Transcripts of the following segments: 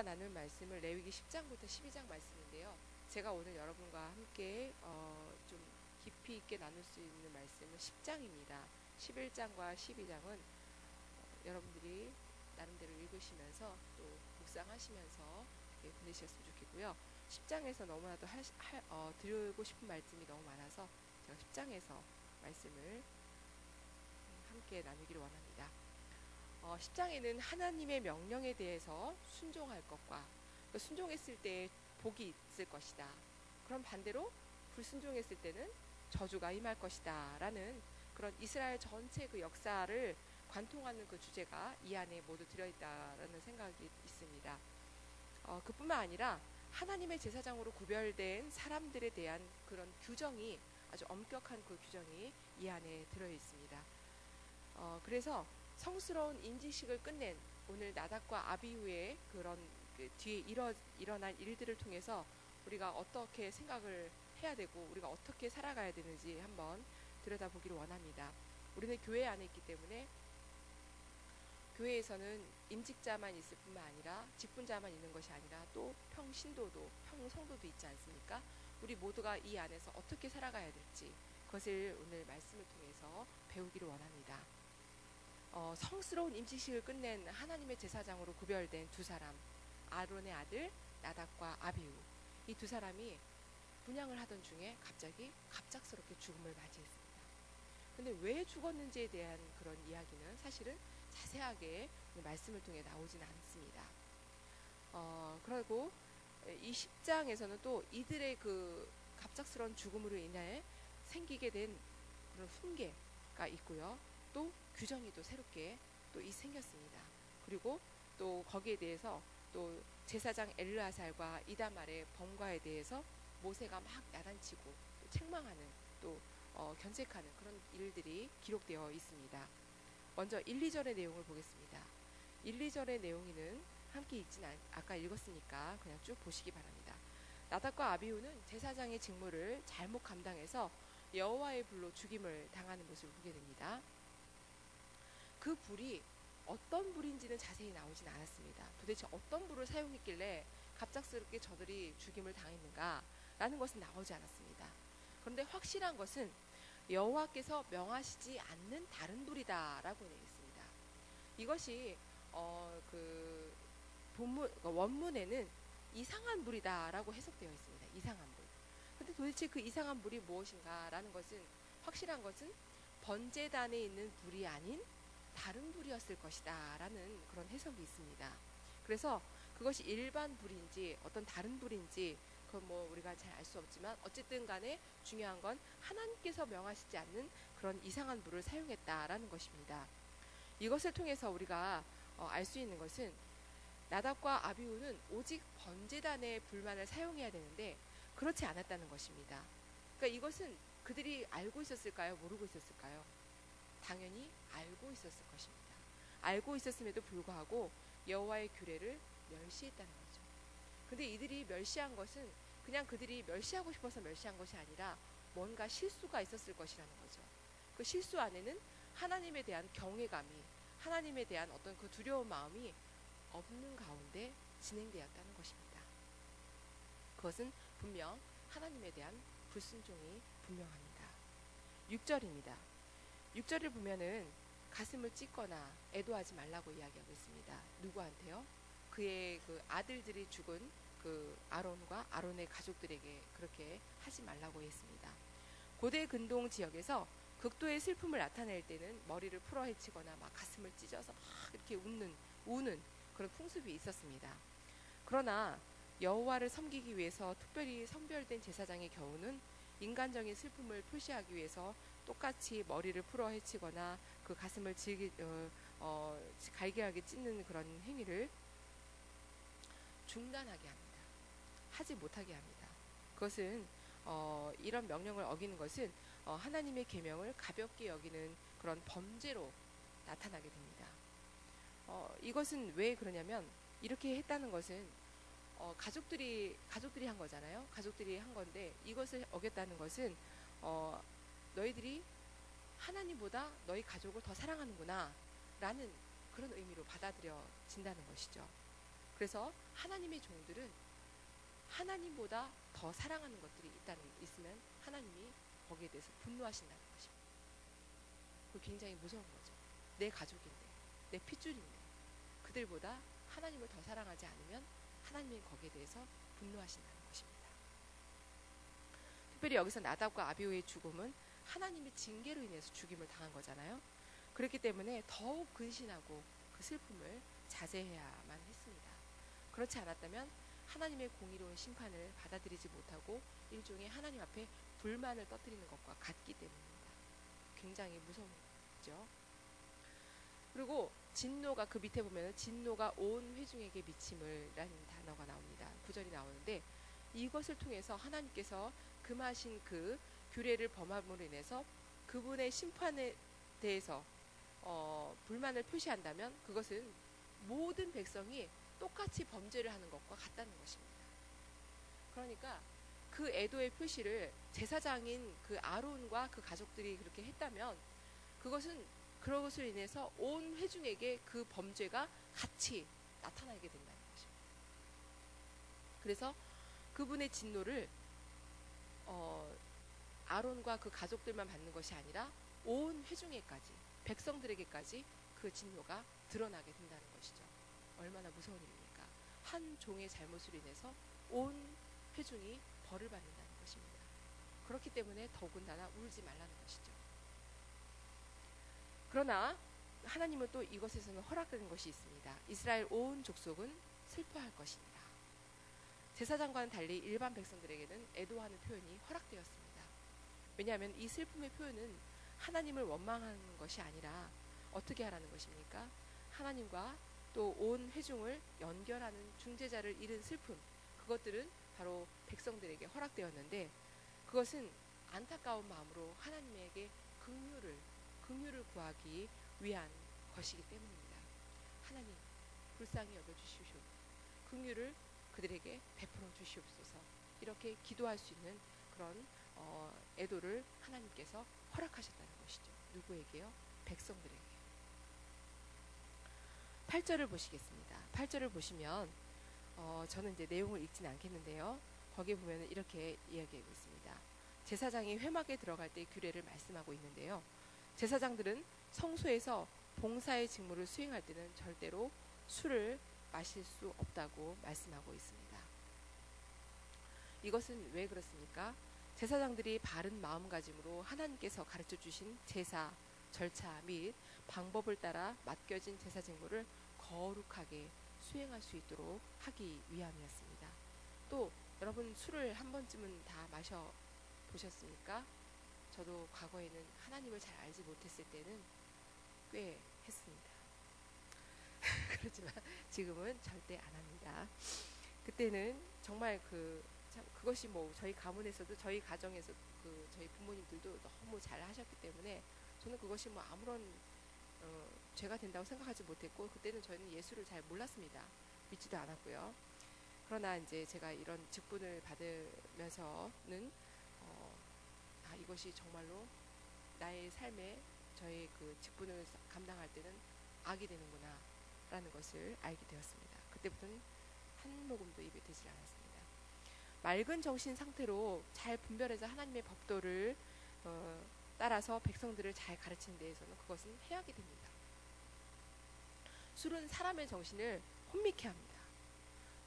나눌 말씀은 레위기 10장부터 12장 말씀인데요. 제가 오늘 여러분과 함께 좀 깊이 있게 나눌 수 있는 말씀은 10장입니다. 11장과 12장은 여러분들이 나름대로 읽으시면서 또 묵상하시면서 보내셨으면 좋겠고요. 10장에서 너무나도 드리고 싶은 말씀이 너무 많아서 제가 10장에서 말씀을 함께 나누기를 원합니다. 10장에는 하나님의 명령에 대해서 순종할 것과 순종했을 때 복이 있을 것이다. 그럼 반대로 불순종했을 때는 저주가 임할 것이다 라는 그런 이스라엘 전체 그 역사를 관통하는 그 주제가 이 안에 모두 들어있다라는 생각이 있습니다. 그뿐만 아니라 하나님의 제사장으로 구별된 사람들에 대한 그런 규정이 아주 엄격한 그 규정이 이 안에 들어있습니다. 그래서 성스러운 인지식을 끝낸 오늘 나답과 아비후의 그런 그 뒤에 일어난 일들을 통해서 우리가 어떻게 생각을 해야 되고 우리가 어떻게 살아가야 되는지 한번 들여다보기를 원합니다. 우리는 교회 안에 있기 때문에 교회에서는 임직자만 있을 뿐만 아니라 직분자만 있는 것이 아니라 또 평신도도 평성도도 있지 않습니까? 우리 모두가 이 안에서 어떻게 살아가야 될지 그것을 오늘 말씀을 통해서 배우기를 원합니다. 성스러운 임직식을 끝낸 하나님의 제사장으로 구별된 두 사람, 아론의 아들 나답과 아비후, 이 두 사람이 분향을 하던 중에 갑작스럽게 죽음을 맞이했습니다. 근데 왜 죽었는지에 대한 그런 이야기는 사실은 자세하게 말씀을 통해 나오진 않습니다. 그리고 이 10장에서는 또 이들의 그 갑작스러운 죽음으로 인해 생기게 된 그런 훈계가 있고요. 또 규정이 또 새롭게 또 생겼습니다. 그리고 또 거기에 대해서 또 제사장 엘르아살과 이다말의 범과에 대해서 모세가 막 야단치고 또 책망하는 또 견책하는 그런 일들이 기록되어 있습니다. 먼저 1, 2절의 내용을 보겠습니다. 1, 2절의 내용에는 함께 읽진 아까 읽었으니까 그냥 쭉 보시기 바랍니다. 나답과 아비후는 제사장의 직무를 잘못 감당해서 여호와의 불로 죽임을 당하는 모습을 보게 됩니다. 그 불이 어떤 불인지는 자세히 나오진 않았습니다. 도대체 어떤 불을 사용했길래 갑작스럽게 저들이 죽임을 당했는가 라는 것은 나오지 않았습니다. 그런데 확실한 것은 여호와께서 명하시지 않는 다른 불이다 라고 되어 있습니다. 이것이 원문에는 이상한 불이다 라고 해석되어 있습니다. 이상한 불. 근데 도대체 그 이상한 불이 무엇인가 라는 것은 확실한 것은 번제단에 있는 불이 아닌 다른 불이었을 것이다 라는 그런 해석이 있습니다. 그래서 그것이 일반 불인지 어떤 다른 불인지 그건 뭐 우리가 잘 알 수 없지만 어쨌든 간에 중요한 건 하나님께서 명하시지 않는 그런 이상한 불을 사용했다라는 것입니다. 이것을 통해서 우리가 알 수 있는 것은 나답과 아비후는 오직 번제단의 불만을 사용해야 되는데 그렇지 않았다는 것입니다. 그러니까 이것은 그들이 알고 있었을까요? 모르고 있었을까요? 당연히 알고 있었을 것입니다. 알고 있었음에도 불구하고 여호와의 규례를 멸시했다는 거죠. 근데 이들이 멸시한 것은 그냥 그들이 멸시하고 싶어서 멸시한 것이 아니라 뭔가 실수가 있었을 것이라는 거죠. 그 실수 안에는 하나님에 대한 경외감이, 하나님에 대한 어떤 그 두려운 마음이 없는 가운데 진행되었다는 것입니다. 그것은 분명 하나님에 대한 불순종이 분명합니다. 6절입니다. 6절을 보면은 가슴을 찢거나 애도하지 말라고 이야기하고 있습니다. 누구한테요? 그의 그 아들들이 죽은 그 아론과 아론의 가족들에게 그렇게 하지 말라고 했습니다. 고대 근동 지역에서 극도의 슬픔을 나타낼 때는 머리를 풀어 헤치거나 막 가슴을 찢어서 막 이렇게 우는 그런 풍습이 있었습니다. 그러나 여호와를 섬기기 위해서 특별히 선별된 제사장의 경우는 인간적인 슬픔을 표시하기 위해서 똑같이 머리를 풀어 헤치거나 그 가슴을 갈기하게 찢는 그런 행위를 중단하게 합니다. 하지 못하게 합니다. 그것은 이런 명령을 어기는 것은 하나님의 계명을 가볍게 여기는 그런 범죄로 나타나게 됩니다. 이것은 왜 그러냐면 이렇게 했다는 것은 가족들이 한 거잖아요. 가족들이 한 건데 이것을 어겼다는 것은 너희들이 하나님보다 너희 가족을 더 사랑하는구나 라는 그런 의미로 받아들여진다는 것이죠. 그래서 하나님의 종들은 하나님보다 더 사랑하는 것들이 있으면 하나님이 거기에 대해서 분노하신다는 것입니다. 그거 굉장히 무서운 거죠. 내 가족인데, 내 핏줄인데 그들보다 하나님을 더 사랑하지 않으면 하나님이 거기에 대해서 분노하신다는 것입니다. 특별히 여기서 나답과 아비후의 죽음은 하나님의 징계로 인해서 죽임을 당한 거잖아요. 그렇기 때문에 더욱 근신하고 그 슬픔을 자제해야만 했습니다. 그렇지 않았다면 하나님의 공의로운 심판을 받아들이지 못하고 일종의 하나님 앞에 불만을 떠뜨리는 것과 같기 때문입니다. 굉장히 무서운 거죠. 그리고 진노가 그 밑에 보면 진노가 온 회중에게 미침을 라는 단어가 나옵니다. 구절이 나오는데 이것을 통해서 하나님께서 금하신 그 규례를 범함으로 인해서 그분의 심판에 대해서 불만을 표시한다면 그것은 모든 백성이 똑같이 범죄를 하는 것과 같다는 것입니다. 그러니까 그 애도의 표시를 제사장인 그 아론과 그 가족들이 그렇게 했다면 그것은 그것으로 인해서 온 회중에게 그 범죄가 같이 나타나게 된다는 것입니다. 그래서 그분의 진노를 아론과 그 가족들만 받는 것이 아니라 온 회중에까지 백성들에게까지 그 진노가 드러나게 된다는 것이죠. 얼마나 무서운 일입니까? 한 종의 잘못으로 인해서 온 회중이 벌을 받는다는 것입니다. 그렇기 때문에 더군다나 울지 말라는 것이죠. 그러나 하나님은 또 이것에서는 허락되는 것이 있습니다. 이스라엘 온 족속은 슬퍼할 것입니다. 제사장과는 달리 일반 백성들에게는 애도하는 표현이 허락되었습니다. 왜냐하면 이 슬픔의 표현은 하나님을 원망하는 것이 아니라 어떻게 하라는 것입니까? 하나님과 또 온 회중을 연결하는 중재자를 잃은 슬픔, 그것들은 바로 백성들에게 허락되었는데 그것은 안타까운 마음으로 하나님에게 긍휼을 구하기 위한 것이기 때문입니다. 하나님 불쌍히 여겨주시옵소서. 긍휼을 그들에게 베풀어 주시옵소서. 이렇게 기도할 수 있는 그런 애도를 하나님께서 허락하셨다는 것이죠. 누구에게요? 백성들에게. 8절을 보시겠습니다. 8절을 보시면 저는 이제 내용을 읽지는 않겠는데요. 거기에 보면 이렇게 이야기하고 있습니다. 제사장이 회막에 들어갈 때 규례를 말씀하고 있는데요. 제사장들은 성소에서 봉사의 직무를 수행할 때는 절대로 술을 마실 수 없다고 말씀하고 있습니다. 이것은 왜 그렇습니까? 제사장들이 바른 마음가짐으로 하나님께서 가르쳐 주신 제사, 절차 및 방법을 따라 맡겨진 제사 직무를 거룩하게 수행할 수 있도록 하기 위함이었습니다. 또 여러분 술을 한 번쯤은 다 마셔 보셨습니까? 저도 과거에는 하나님을 잘 알지 못했을 때는 꽤 했습니다. 그렇지만 지금은 절대 안 합니다. 그때는 정말 그것이 뭐 저희 가문에서도 저희 가정에서 저희 부모님들도 너무 잘 하셨기 때문에 저는 그것이 뭐 아무런 죄가 된다고 생각하지 못했고 그때는 저희는 예수를 잘 몰랐습니다. 믿지도 않았고요. 그러나 이제 제가 이런 직분을 받으면서는 이것이 정말로 나의 삶에 저의 그 직분을 감당할 때는 악이 되는구나 라는 것을 알게 되었습니다. 그때부터는 한 모금도 입에 대지 않았습니다. 맑은 정신 상태로 잘 분별해서 하나님의 법도를 따라서 백성들을 잘 가르치는 데에서는 그것은 해악이 됩니다. 술은 사람의 정신을 혼미케 합니다.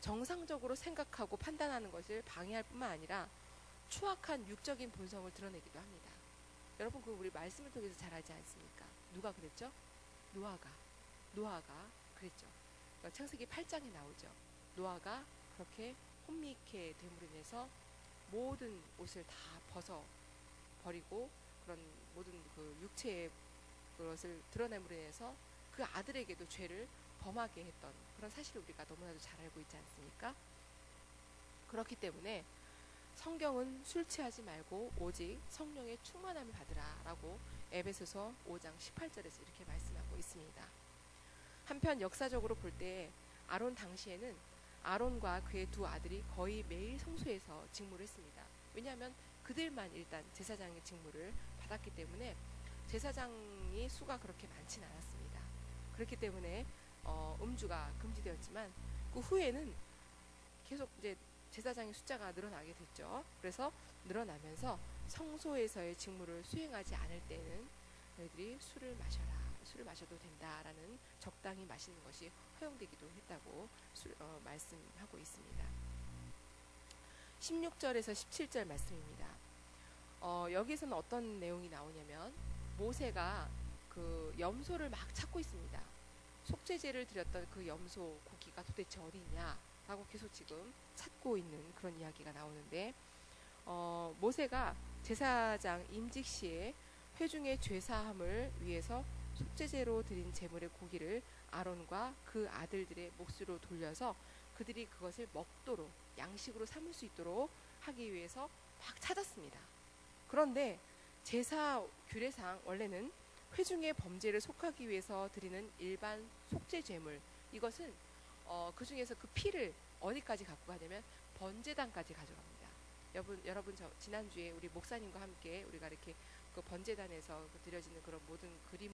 정상적으로 생각하고 판단하는 것을 방해할 뿐만 아니라 추악한 육적인 본성을 드러내기도 합니다. 여러분 우리 말씀을 통해서 잘 알지 않습니까? 누가 그랬죠? 노아가 그랬죠. 그러니까 창세기 8장에 나오죠. 노아가 그렇게 혼미케 됨으로 인해서 모든 옷을 다 벗어 버리고 그런 모든 그 육체의 그것을 드러냄으로 인해서 그 아들에게도 죄를 범하게 했던 그런 사실을 우리가 너무나도 잘 알고 있지 않습니까? 그렇기 때문에 성경은 술 취하지 말고 오직 성령의 충만함을 받으라 라고 에베소서 5장 18절에서 이렇게 말씀하고 있습니다. 한편 역사적으로 볼 때 아론 당시에는 아론과 그의 두 아들이 거의 매일 성소에서 직무를 했습니다. 왜냐하면 그들만 일단 제사장의 직무를 받았기 때문에 제사장이 수가 그렇게 많지는 않았습니다. 그렇기 때문에 음주가 금지되었지만 그 후에는 계속 이제 제사장의 숫자가 늘어나게 됐죠. 그래서 늘어나면서 성소에서의 직무를 수행하지 않을 때는 너희들이 술을 마셔라. 술을 마셔도 된다라는, 적당히 마시는 것이 허용되기도 했다고 말씀하고 있습니다. 16절에서 17절 말씀입니다. 여기서는 어떤 내용이 나오냐면 모세가 그 염소를 막 찾고 있습니다. 속죄제를 드렸던 그 염소 고기가 도대체 어디 있냐라고 계속 지금 찾고 있는 그런 이야기가 나오는데, 모세가 제사장 임직 시에 회중의 죄사함을 위해서 속죄제로 드린 제물의 고기를 아론과 그 아들들의 몫으로 돌려서 그들이 그것을 먹도록 양식으로 삼을 수 있도록 하기 위해서 막 찾았습니다. 그런데 제사 규례상 원래는 회중의 범죄를 속하기 위해서 드리는 일반 속죄 제물, 이것은 그 중에서 그 피를 어디까지 갖고 가냐면 번제단까지 가져갑니다. 여러분 지난주에 우리 목사님과 함께 우리가 이렇게 그 번제단에서 드려지는 그런 모든 그림